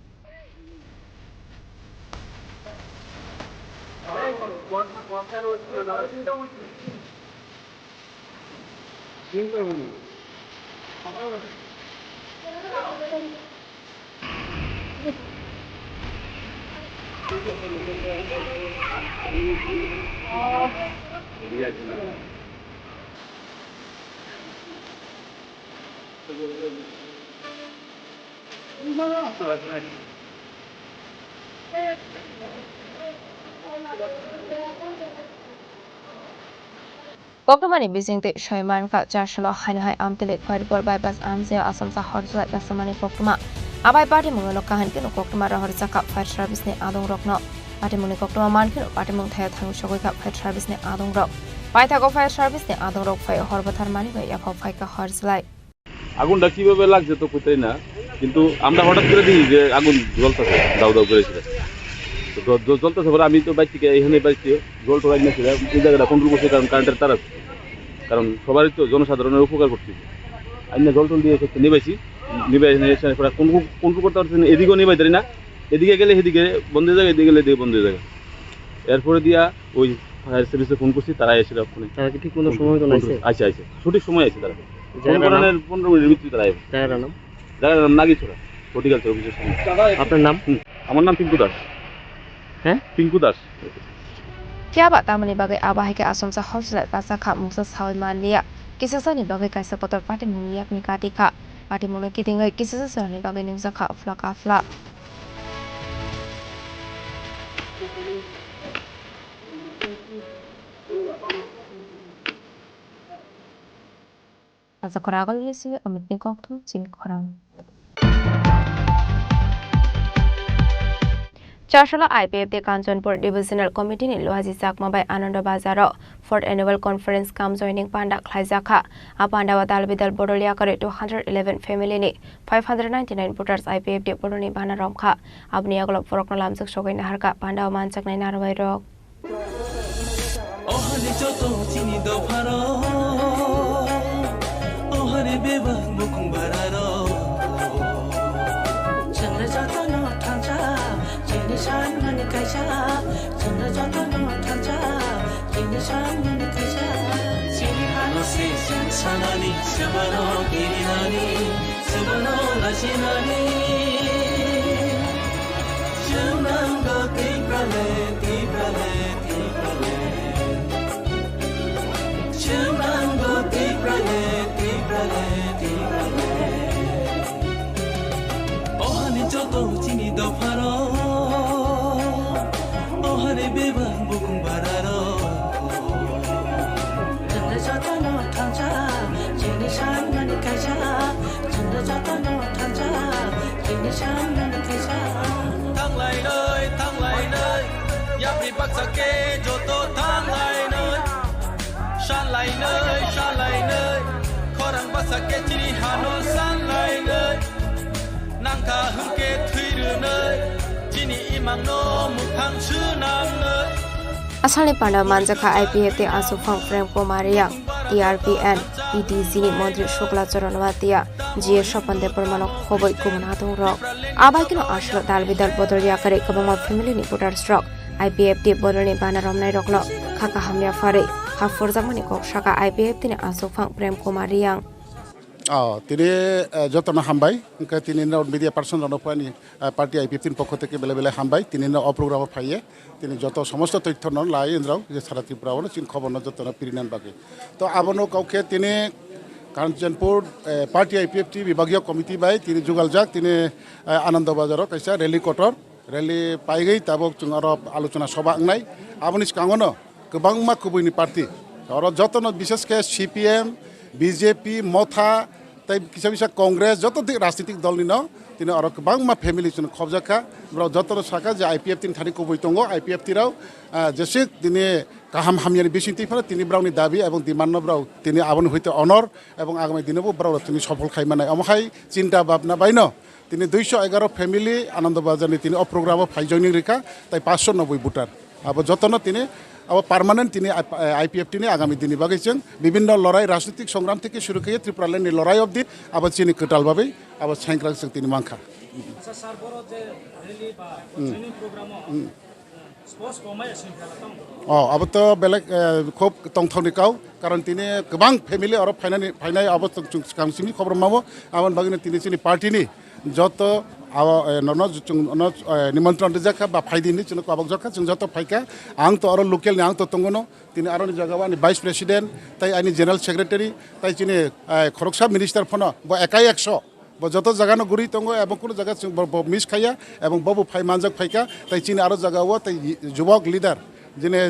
কক্টমানি বিজিংতে শয়মানকা চারশলো হাইনহাই আমতলি খয়েরপুর বাইপাস আমসে আসমসা হরজলাই বাসামানি কক্টমা আবাই পার্টি মুঙ্গল কাহান কেন কক্টমা রহর জাকা ফায়ার সার্ভিস নে আদং রকন পার্টি মুনি কক্টমা মান কেন পার্টি মুং থায়া থাং সগৈকা ফায়ার সার্ভিস নে আদং রক পাইথাগো ফায়ার সার্ভিস নে আদং রক ফাই হরবথার মানি বা ইয়াফা ফাইকা হরজলাই আগুনটা কিভাবে লাগছে তো কোথায় না, কিন্তু আমরা হঠাৎ করে দিই যে আগুন জ্বলতেছে, দাউ দাউ করেছিল জ্বলতেছে। পরে আমি তো বাইক থেকে এখানে বাইক জল টোলাই নিয়েছিলাম, এই জায়গাটা কন্ট্রোল করছি, কারণ কারেন্টের তার আছে, কারণ সবারই তো জনসাধারণের উপকার করতেছি। আমি জল টল দিয়ে নিবাইছি, নিবাই কন্ট্রোল করতে পারছি না, এদিকেও নিবাই পারি না, এদিকে গেলে এদিকে বন্ধ হয়ে যায়, এদিকে গেলে এদিকে বন্ধ হয়ে যায়। এরপরে দিয়া ওই ফায়ার সার্ভিসে ফোন করছি, তারা এসে ফোনে ঠিক কোনো সময় তো আইসে সঠিক সময় আছে, তারা 15 মিনিটের ভিতরে তারা আসবে। জায়গার নাম নাগিছড়া, হর্টিকালচার অফিসের সামনে। আপনার নাম? আমার নাম পিঙ্কু দাস। হ্যাঁ, পিঙ্কু দাস। কিয়াবা তামনি বাগে আবাহিকে আসমসা হরজলাই বাসাখা মুংসা সাউই মানলিয়া কিসাসানি বাগে কাইসা পতর পার্টি মুংলিয়াক নিকাটিকা পার্টি মুলে কিতিঙ্গাই কিসাসানি বাগে নিংজাখা আফলা কাফলা Asa koragal yesi amit ni koktum sin korang. চারশলা IPF de Kanchanpur Divisional Committee ni Lohaji Sakma by Ananda Bazaro for annual conference kam joining panda khlaizakha apanda watal bidal bodolia kare 211 family ni 599 voters IPF de bodoni bana romkha abni aglok forokna lamjak sogai naharka panda manchak nai narwai rok ohani joto chini do pharo ohani beba mukung bararo chandra jata no thanja Shan mani kaisa, chandra jata no thanja, shan mani kaisa. Sini hano se sanani, sabano kirinani, sabano lasinani. Shananga tiprale, tiprale, tiprale. Shananga tiprale, tiprale, tiprale. Ohani joto chini do pharo. Ohani beba bukung bararo Chandra jata no thanja Jini shan mani kaisa Chandra jata no thanja Jini shan mani kaisa Thang lai nơi Yapi baksa ke joto thang lai nơi Shan lai nơi Khorang baksa ke chiri hano san lai nơi Nang tha hung ke thui ru nơi Asal ni panda manjaka IPF te asufang frame komariya TRPN ETC ni Mantri Shukla Charanwatia GA Shopande Permanok Khoboi Kumanatong Rock Abai kino ashlo dalbidal bodoriya kare kabama family ni voter stroke IPF te bodorni banarom nai rokno khaka hamya fare khafurjamani kok shaka IPF te asufang frame komariya তিনি যতন হামবাই তিনি media person জনপ্রাণী party IPF পক্ষ থেকে বেলে বেলে হামবাই তিনি অপ্রোগ্রাম ফাইয়ে তিনি যত সমস্ত তথ্য নন লাই ইন্দ্রাও যে সারা ত্রিপুরা চিন খবর যতন পিরিনান বাকি তো আবনো কাউকে তিনি কাঞ্চনপুর পার্টি আইপিএফ বিভাগীয় কমিটি বাই তিনি যুগালজাক তিনি আনন্দবাজার কাইসা রেলি কটর রেলি পাইগৈ তাবক जों आरो आलोचना सभा आंनाय आबनि सिगाङावनो गोबांमा कुबैनि पार्टी आरो যতन বিশেষকে সিপিএম বিজেপি মথা তাই কিছু কিছু কংগ্রেস যত রাজনৈতিক দল নিন তিনি আরো গোबां फेमिलि जों खबजाखा ब्राव जतन साखा जे IPF tin थानि कुबै दङ IPF तिराव जेसे दिनै गाहाम हामयानि बिसिन्थिफोरा তিনি ब्रावनि दाबि এবং डिमान्ड ब्राव তিনি आबन হইতে অনর এবং আগামী দিনেও ব্রাव তিনি সফল খাইমানাय আমহাই চিন্তা ভাবনা বাইন তিনি 211 ফ্যামিলি আনন্দবাজারনি তিনি অপ্রোগ্রামে ফাই জয়নিং রেখা তাই 590 ভোটার আবার যতন তিনি আবার পার্মানেন্ট তিনি IPF তিনি আগামী দিনে বাগাইছেন বিভিন্ন লড়াই রাজনৈতিক সংগ্রাম থেকে শুরু করে ত্রিপুরাল্যান্ডনি লড়াই অবধি আবার চিনি কোটালভাবে আবার সাংগ্রাসিং তিনি মাংখা अब तो बेलेग खूब तंथावनिकाव कारण तिनी गोबां फेमिलि और फाइनाय अब गांसिनि खबर मावो आमन बागिनो तिनी जोंनि पार्टीनि जत निमंत्रण जाखा बा फाइदिनि जों आबक जखा जों जत फाइका आं तो और लोकेलनि आं तो तंगनो तिनी आरो जगह आंनि भाइस प्रेसिडेंट ताई आंनि जेनेरेल सेक्रेटारि ताई जोंनि खरगसा मिनिस्टार फनो बा एकाई 100 যত জায়গানো গুড়ি দङ এবং কোনো জায়গা মিস খাইয়া এবং ববু ফাই মানজাক ফাইকা তাই চিনি আরো জায়গাও তাই যুবক লিডার যিনি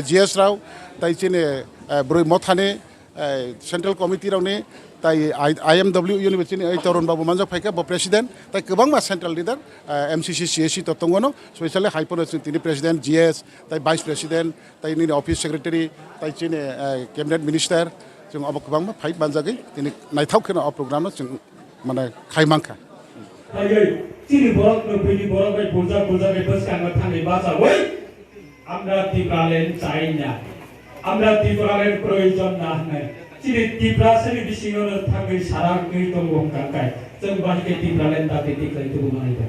GS রাव তাই চিনি ব্রই মথানি सेंट्रल कमिटि रावनि ताई IMW इउनिभार्सिटी ओइ तरुण बाबु मानजाक फाइका ब प्रेसिडेंट ताई गोबां मा सेंट्रल लिडार MCC CSC तो दङनो स्पेशली हाइपनो तिनी प्रेसिडेंट GS ताई भाइस प्रेसिडेंट ताई नि अफिस सेक्रेटारि ताई चिनि कैबिनेट मिनिस्टार जों अब गोबां फाइट बानजागै दिनै नायथावखोनो अ प्रग्राम जों माने खायमांखा চিনি বরক নবৈনি বরক বাই পূজা পূজা বে বসকাঙ্গ থানে বাজা ওই আমরা ত্রিপুরাল্যান্ড চাই না আমরা ত্রিপুরাল্যান্ড প্রয়োজন না নাই চিনি ত্রিপুরাসেনি বিসিংনো থাকবে সারা কই দङ কাকাই जों बाहिके ত্রিপুরাল্যান্ড দাতে দিখাই তো মানাইবা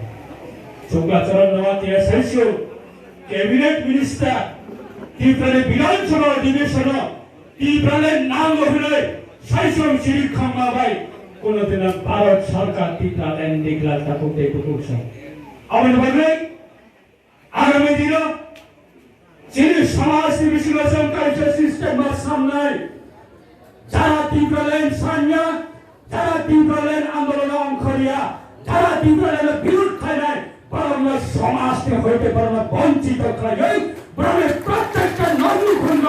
চৌকাচরণ নওয়াতিয়া সাইসিও ক্যাবিনেট মিনিস্টার ত্রিপুরালে বিধানসভা অধিবেশন ত্রিপুরাল্যান্ড নাম অভিনয় সাইসম সিরি খামাবাই কোনদিন ভারত সরকার ত্রিপুরাল্যান্ড ডিক্লার করতে করছে আমি বলবে আগামী দিন চিনি সমাজ বিশ্লেষণ কালচার সিস্টেমের সামনে যারা ত্রিপুরাল্যান্ড সান্যা যারা ত্রিপুরাল্যান্ড আন্দোলনে অংশ নিয়া যারা ত্রিপুরাল্যান্ডের বিরুদ্ধে নাই বরং সমাজকে হইতে পারে বঞ্চিত করে বরং প্রত্যেকটা নবীখণ্ড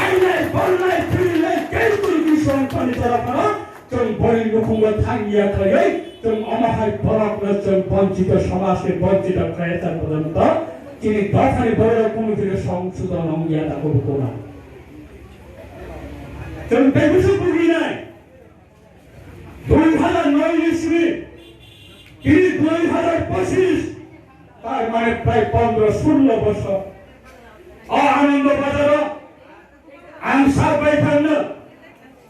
আইনের বন্যায় ফিরলে কেন্দ্রীয় বিষয় পরিচালনা করো जों बयनिख्रुइबो थांगिया खालामै जों अमाहाय बरकनो जों बंचित समाजके बंचित खालायता पर्यन्त তিনি দফারি বড় কমিটির সংশোধন অঙ্গিয়া তাকে কোনা जों बेखौसो बुगिनाय 2009 ইসবি তিনি 2025 তার মানে প্রায় 15-16 বছর আনন্দবাজার আং সাবাই থাকলো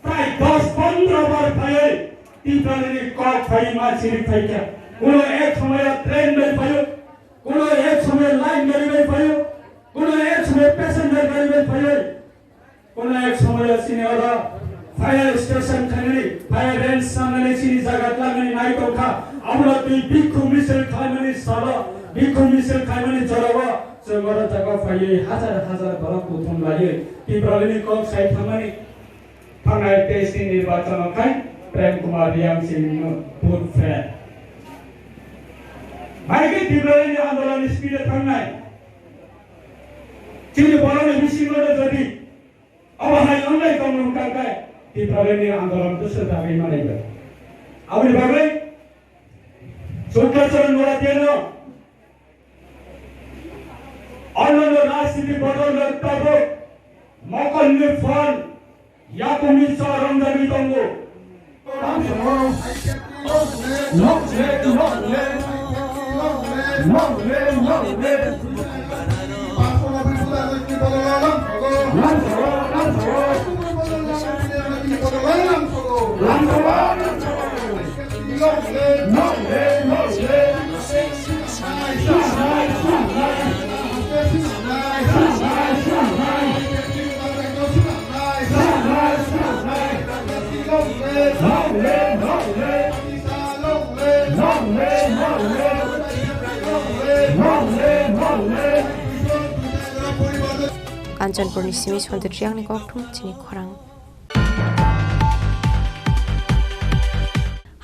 প্রায় 10-15 বার ফাইল ত্রিপুরালি কক ফাই মাছিরি ফাইকা কোনো এক সময় ট্রেন বের ফাইল কোনো এক সময় লাইন গাড়ি বের ফাইল কোনো এক সময় প্যাসেঞ্জার গাড়ি বের ফাইল কোনো এক সময় সিনিয়রা ফায়ার স্টেশন খানি ফায়ার রেঞ্জ সামনে সিনি জায়গা লাগানি নাই তোখা আমরা তুই বিক্ষু মিছিল খাইমানি সারা বিক্ষু মিছিল খাইমানি জড়াবা जोंगरा জায়গা ফাইল হাজার হাজার বড় প্রথম লাগে ত্রিপুরালি কক সাই থামানি थांनाय 23 निर्वाचनखाय प्रेम कुमार रियाम सिंह बुथ फेर भाइके त्रिपुरानि आन्दोलन स्पिडे थांनाय चिनि बरनि बिसिङनो जदि अबहाय अनलाइ दङ काकाय त्रिपुरानि आन्दोलनखौ सोदाबै मानायबो आबनि बागै चौकाचरण नरातेनो अन्य राजनीति बदल तब मकन्ने फल याकुमी सारंगदारी तंगो কাঞ্চনপুরনি সিমি সন্তে ট্রিয়াংনি ককঠুম চিনি খরাং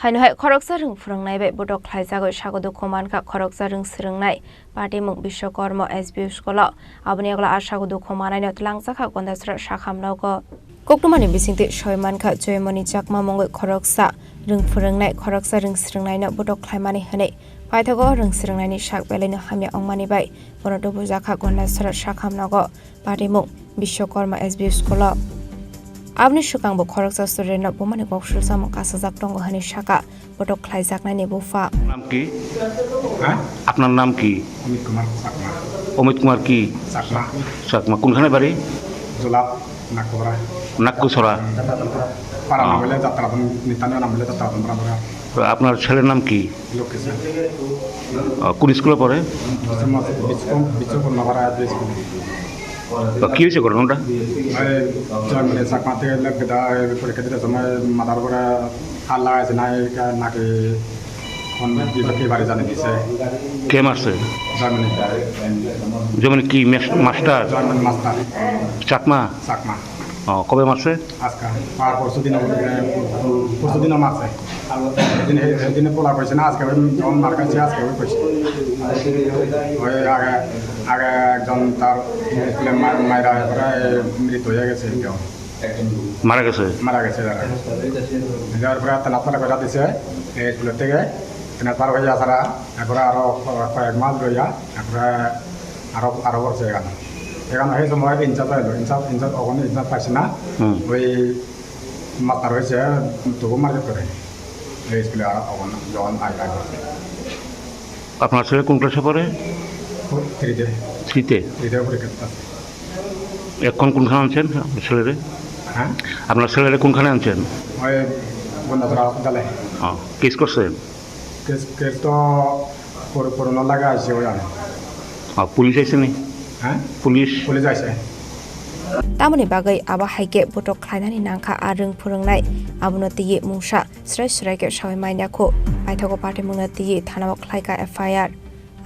हायनोहाय खरगसा रों फोरोंनाय बे बड' ख्लायजागै सागद खमानखा खरगसा रों सोलोंनाय पार्टी मुख विश्वकर्म SBU स्कुलाव आबनि आगला आसागद खमानायनो तलांजाखा गन्दास्रा साखामनावगो कक्टमानि बिसिंति सयमानखा जयमनि जाकमा मंगै खरगसा rừng phượng khorok sa rừng sreng nai no bodok khlaimani hane paithago rừng sreng nai ni sak belai no hamya ongmani bai bono do bujaka gonna sara sakham nago parimung Bishwakarma SB School Abni Shukangbo Khoroksa student no bomani gokshul sam kasajak tongo hani shaka bodok khlaijak nai ni bufa নাম কি আপনার নাম কি অমিত কুমার কি চাকমা কোনখানে বাড়ি নাগকুসরা আপনার ছেলের নাম কি কোন স্কুলে পড়ে কি হয়েছে ঘটনাটা পরীক্ষা দিতে সময় মাথার উপরে হাত লাগাইছে নাকি বাড়ি জানি দিছে কে মারছে জার্মানি যেমন কি master German master Chakma Chakma কবে মারছে আজকে আর পরশুদিনও মারছে সেদিনে পোলা পাইছে না আজকে যখন মার কাছে আজকে ওই পাইছে ওই আগে একজন তার মায়েরা করে মৃত হয়ে গেছে মারা গেছে যাওয়ার পরে তেনাতলা করে দিছে এই স্কুলের থেকে তেনাতলা হয়ে আসারা এরপরে আরো কয়েক মাস রইয়া এরপরে আরো করছে এখানে সেই সময় ইনচার্জ হইলো ইনচার্জ ওখানে ইনচার্জ পাইছে না ওই মাস্টার হয়েছে তবু মার্কেট করে এই স্কুলে আর ওখানে যখন আগে করছে আপনার ছেলে কোন ক্লাসে পড়ে থ্রিতে পরীক্ষা এখন কোনখানে আনছেন আপনার ছেলেরে হ্যাঁ আপনার ছেলেরে কোনখানে আনছেন ওই বন্ধাতরা হসপিটালে কেস করছেন কেস তো করোনা লাগা আছে ওই আনে পুলিশ আইছে নি হ্যাঁ পুলিশ আইছে Tamani bagai aba haike botok khlainani nangkha arung phurungnai abuno tiye mungsa srai ke sawai maina kho paithago party mungna tiye thanao khlaika FIR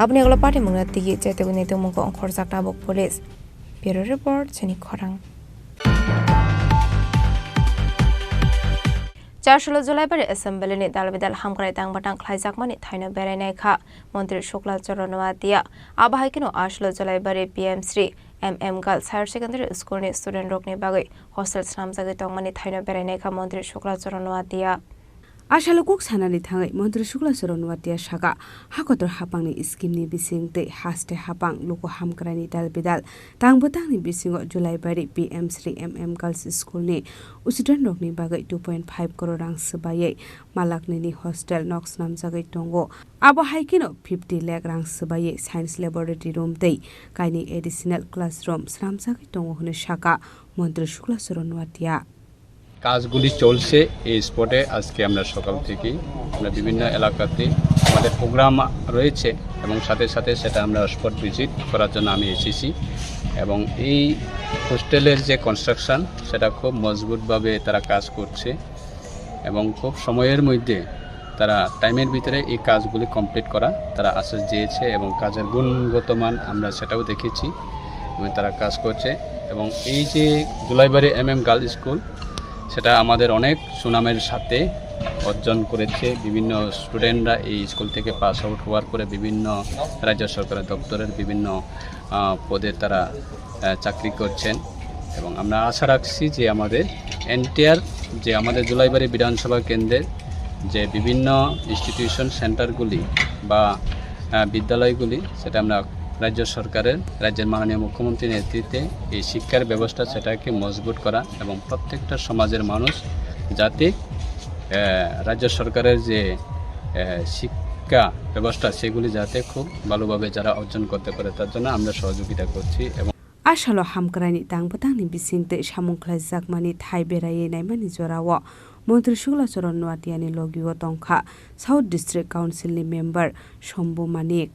abni aglo party mungna tiye jetogni tomungko onkhorjak nabok police bureau report chini khorang 4 July bare assembly ni dalbidal hamkrai tangbatang khlaijakmani thaino berainai kha মন্ত্রী শুক্লা চরণ ওয়াতিয়া আবাহাইকিনো 8 July bare PM Sri MM Girls Higher Secondary School ni student rokni bagai hostel snamjagi tongmani thaino berainai kha মন্ত্রী শুক্লা চরণ ওয়াতিয়া Ashalokok sanani thangai Mantri Shukla Saronwatia Shaka Hakotor Hapangni Scheme ni bising te haste hapang loko hamkrani dalbidal tangbotang ni bisingo July bari PM Sri MM Girls School ni usidran rokni bagai 2.5 crore rang sebaye malakni ni hostel nox namjagai tongo abo haikino 50 lakh rang sebaye science laboratory room tei kaini additional classroom sramjagai tongo hone Shaka Mantri Shukla Saronwatia কাজগুলি চলছে এই স্পটে আজকে আমরা সকাল থেকে আমরা বিভিন্ন এলাকাতে আমাদের প্রোগ্রাম রয়েছে এবং সাথে সাথে সেটা আমরা স্পট ভিজিট করার জন্য আমি এসেছি এবং এই হোস্টেলের যে কনস্ট্রাকশন সেটা খুব মজবুতভাবে তারা কাজ করছে এবং খুব সময়ের মধ্যে তারা টাইমের ভিতরে এই কাজগুলি কমপ্লিট করা তারা আশ্বাস দিয়েছে এবং কাজের গুণগত মান আমরা সেটাও দেখেছি এবং তারা কাজ করছে এবং এই যে জুলাইবাড়ি MM গার্লস স্কুল সেটা আমাদের অনেক সুনামের সাথে অর্জন করেছে বিভিন্ন স্টুডেন্টরা এই স্কুল থেকে পাস আউট হওয়ার পরে বিভিন্ন রাজ্য সরকারের দপ্তরের বিভিন্ন পদে তারা চাকরি করছেন এবং আমরা আশা রাখছি যে আমাদের এনটিআর যে আমাদের জুলাইবাড়ি বিধানসভা কেন্দ্রের যে বিভিন্ন ইনস্টিটিউশন সেন্টারগুলি বা বিদ্যালয়গুলি সেটা আমরা রাজ্য সরকারের রাজ্যের মাননীয় মুখ্যমন্ত্রীর নেতৃত্বে এই শিক্ষার ব্যবস্থা সেটাকে মজবুত করা এবং প্রত্যেকটা সমাজের মানুষ যাতে রাজ্য সরকারের যে শিক্ষা ব্যবস্থা সেগুলি যাতে খুব ভালোভাবে যারা অর্জন করতে পারে তার জন্য আমরা সহযোগিতা করছি এবং Ashalo hamkrani tangbotangni bisingte samungklai jakmani thai beraye naimani jorawo Mantri Shukla Saronwatia ni logio tongkha South District Council ni member Shombu Manik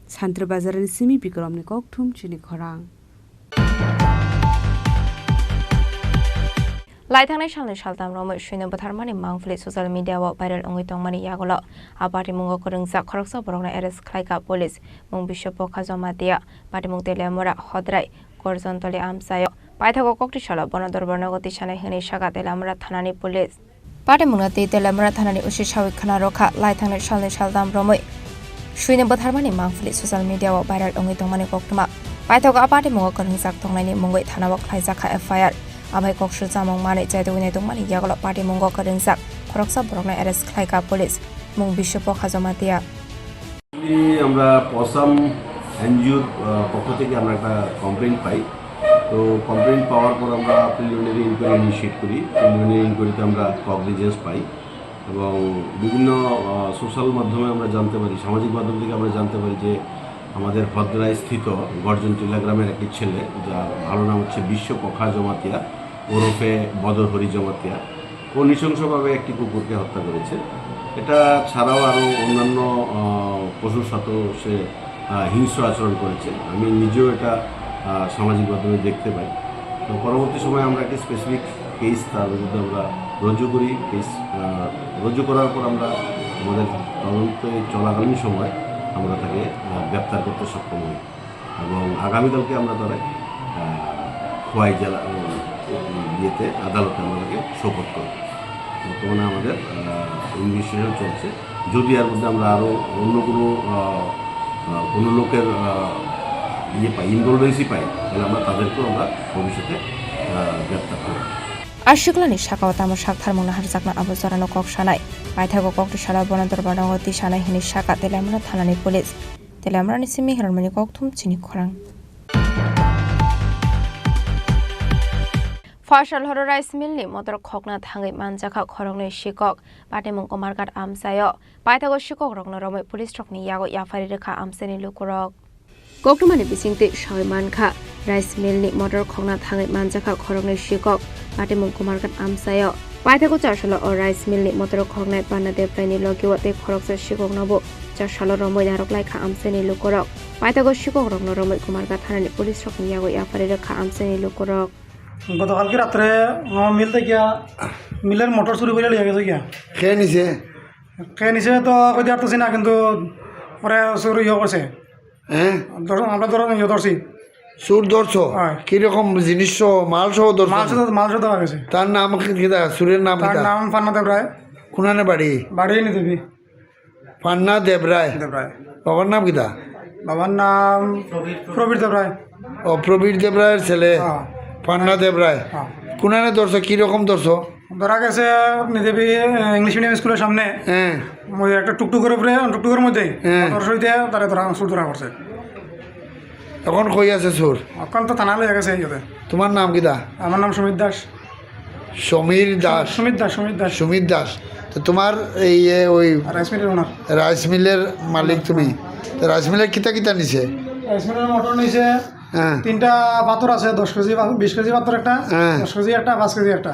Santre Bazaran Simi Bikromni Kokthum Chini Khorang Laithangnai salni saltam romoi shuino botharmani mangfli social media wa viral ongoi tongmani yagolo apati mungo korungsa khoroksa borokna arrest khlaika police mung bisho pokha jamatia pati mung telemora hodrai korjontoli amsayo paithago kokti sala bonodorborna goti sanai hini saga telamora thanani police pati mungna telemora thanani usi sawi khana rokha laithangnai salni saltam romoi shuino botharmani mangfli social media wa viral ongoi tongmani koktuma paithago apati mungo korungsa tongnani mungoi thana wa khlaijaka FIR Abai kokshul samong mani jai tu ne tung mani yagolo party mungo karingsak খরকসা বরকনা arrest খাইকা police মুং বিশ্বপ খাজমাতিয়া আমরা পসাম এনজিওর পক্ষ থেকে আমরা একটা কমপ্লেন পাই। তো কমপ্লেন পাওয়ার পর আমরা প্রিলিমিনারি ইনকোয়ারি ইনিশিয়েট করি। প্রিলিমিনারি ইনকোয়ারিতে আমরা কগনিজেন্স পাই এবং বিভিন্ন সোশ্যাল মাধ্যমে আমরা জানতে পারি, সামাজিক মাধ্যম থেকে আমরা জানতে পারি যে আমাদের ভদ্রায় স্থিত গর্জন টিলা গ্রামের একটি ছেলে, যার ভালো নাম হচ্ছে বিশ্বপখা জমাতিয়া ওরফে বদর হরি জমাতিয়া, ও নৃশংসভাবে একটি কুকুরকে হত্যা করেছে। এটা ছাড়াও আরও অন্যান্য পশুর সাথেও সে হিংস্র আচরণ করেছে। আমি নিজেও এটা সামাজিক মাধ্যমে দেখতে পাই। তো পরবর্তী সময়ে আমরা একটি স্পেসিফিক কেস তার বিরুদ্ধে আমরা রুজু করি। কেস রুজু করার পর আমরা আমাদের তদন্তে চলাকালীন সময় আমরা তাকে গ্রেপ্তার করতে সক্ষম হই এবং আগামীকালকে আমরা তারা খোয়াই জেলা ইয়েতে আদালতে আমরা তাকে শোকত করব। বর্তমানে আমাদের ইনভেস্টিগেশন চলছে। যদি এর মধ্যে আমরা আরও অন্য কোনো লোকের ইনভলভেন্সি পাই, তাহলে আমরা তাদেরকেও আমরা ভবিষ্যতে গ্রেপ্তার করব। আশিকলানি শাখাও তামর শাখার মনাহার জাকনা আবু জরানো কক সানাই পাইথাগো ককটি সারা বনন্তর বানাগতি সানাই হিনি শাখা তেলামরা থানানি পুলিশ তেলামরানি সিমি হেরমনি ককথুম চিনি খরাং ফয়সাল হর রাইস মিলনি মটর খকনা থাঙ্গै মানজাখা খরংনি শিকক পাটেমুং কমারকাট আমসায় পাইথাগো শিকক রকন রमै পুলিশ টকনি ইয়াগো ইয়াফারি রেখা আমসেনি লুকুরক ককটমানি বিসিংতে সয়মানখা রাইস মিলনি মটর খকনা থাঙ্গै মানজাখা খরংনি শিকক পাটেমুং কমারকাট আমসায় পাইথাগো চারশাল ও রাইস মিলনি মটর খকনাই পান্নাতে প্রাইনি লগিওতে খরকসা শিকক নব চারশাল রमै ধারক লাইখা আমসেনি লুকুরক পাইথাগো শিকক রকন রमै কুমারকাট থানানি পুলিশ টকনি ইয়াগো ইয়াফারি রেখা আমসেনি লুকুরক গতকালকে রাত্রে মিল থেকে মিলের মোটর চুরি করে লিয়ে গেছে গিয়া খেয়ে নিছে তো কই দিতে না, কিন্তু পরে চুরি করছে। হ্যাঁ আমরা ধরছি সুর ধরছো কিরকম জিনিস মাল সহ মাল সহ দেওয়া গেছে। তার নাম কিতা? সুরের নাম তার নাম পান্না দেবরায়। কোনানে বাড়ি? বাড়ি নি দেবী পান্না দেবরায়। বাবার নাম কিতা? বাবার নাম প্রবীর দেবরায়। ও প্রবীর দেবরায়ের ছেলে পান্না দেবরায়। কোনানে ধরছো? কিরকম ধরছো? ধরা গেছে নিদেবী ইংলিশ মিডিয়াম স্কুলের সামনে একটা টুকটুকের উপরে টুকটুকের মধ্যেই সইতে তারা সুর ধরা করছে। এখন কই আছে সুর? এখন তো থানা লয়ে গেছে। তোমার নাম কিতা? আমার নাম সুমিত দাস। সমীর দাস? সুমিত দাস। তো তোমার এই ওই রাইস মিলের ওনার? রাইস মিলের মালিক তুমি? তো রাইস মিলের কিতা কিতা নিছে? রাইস মিলের মোটর নিছে, 3টা পাথর আছে, 10 কেজি 20 কেজি পাথর একটা, 10 কেজি একটা, 5 কেজি একটা,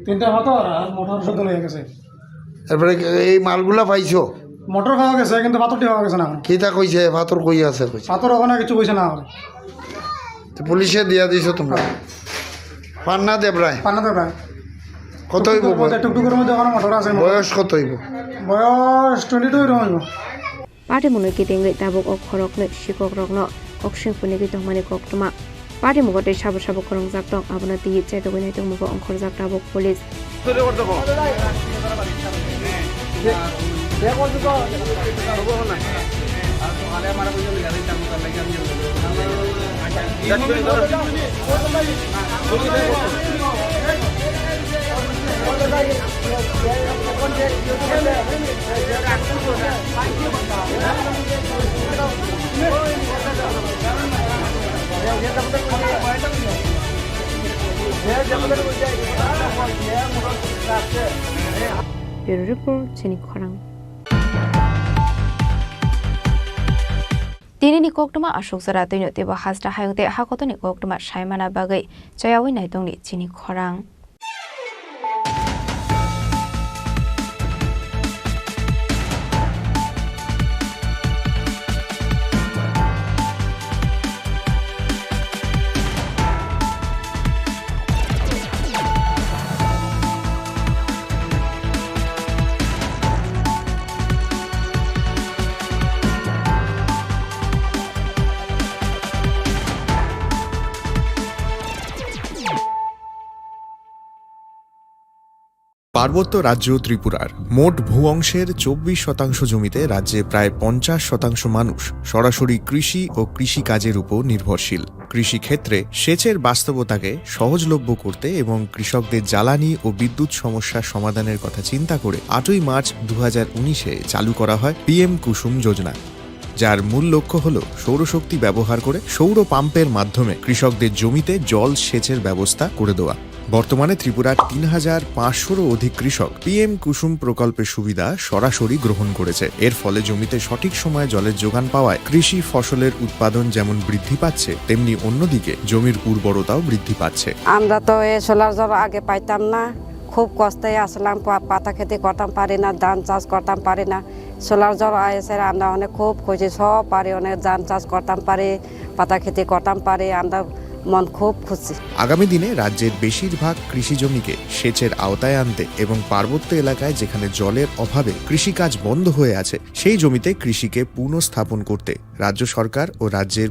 3টা পাথর আর মোটর শুদ্ধ হয়ে গেছে। তারপরে এই মালগুলা পাইছো? মোটর পাওয়া গেছে কিন্তু পাথরটি পাওয়া গেছে না। কিতা কইছে? পাথর কই আছে? পাথর ওখানে কিছু কইছে না। তো পুলিশে দিয়া দিছো তোমরা? পান্না দেবরায়? পান্না দেবরায়। কত হইব? টুকটুকের মধ্যে ওখানে মোটর আছে। বয়স কত হইব? বয়স 22 হইব। পাটে মনে কিতেঙ্গে তাবক ও খরকনে শিকক রকন অক্ষিং ফুনিগি তহমানি ককটমা পাটে মুগতে সাব সাব খরং জাকটং আবনা তি চাইতো গনাই তং মুগ অংখর জাকটাবক police Bureau Report Chini Khorang Tini ni koktuma ashok zara tino tiba hasda hayungte hakoto ni koktuma shaimana bagai chayawi naitong ni Chini Khorang পার্বত্য রাজ্য ত্রিপুরার মোট ভূ অংশের 24% জমিতে রাজ্যে প্রায় 50% মানুষ সরাসরি কৃষি ও কৃষিকাজের উপর নির্ভরশীল। কৃষিক্ষেত্রে সেচের বাস্তবতাকে সহজলভ্য করতে এবং কৃষকদের জ্বালানি ও বিদ্যুৎ সমস্যার সমাধানের কথা চিন্তা করে 8ই মার্চ 2019-এ চালু করা হয় PM কুসুম যোজনা, যার মূল লক্ষ্য হল সৌরশক্তি ব্যবহার করে সৌর পাম্পের মাধ্যমে কৃষকদের জমিতে জল সেচের ব্যবস্থা করে দেওয়া। বর্তমানে ত্রিপুরার 3500-রও অধিক কৃষক PM কুসুম প্রকল্পের সুবিধা সরাসরি গ্রহণ করেছে। এর ফলে জমিতে সঠিক সময়ে জলের যোগান পাওয়ায় কৃষি ফসলের উৎপাদন যেমন বৃদ্ধি পাচ্ছে, তেমনি অন্যদিকে জমির উর্বরতাও বৃদ্ধি পাচ্ছে। আমরা তো এই সোলার জল আগে পাইতাম না, খুব কষ্টে আসলাম, পাতা খেতে করতাম পারি না, ধান চাষ করতাম পারি না। সোলার জল এসে আমরা অনেক খুব খুশি, সব পারি, অনেক ধান চাষ করতাম পারি, পাতা খেতে করতাম পারি, আমরা মন খুব খুশি। আগামী দিনে রাজ্যের বেশিরভাগ কৃষি জমিকে সেচের আওতায় আনতে এবং পার্বত্য এলাকায় যেখানে জলের অভাবে কৃষিকাজ বন্ধ হয়ে আছে সেই জমিতে কৃষিকে পুনঃস্থাপন করতে রাজ্য সরকার ও রাজ্যের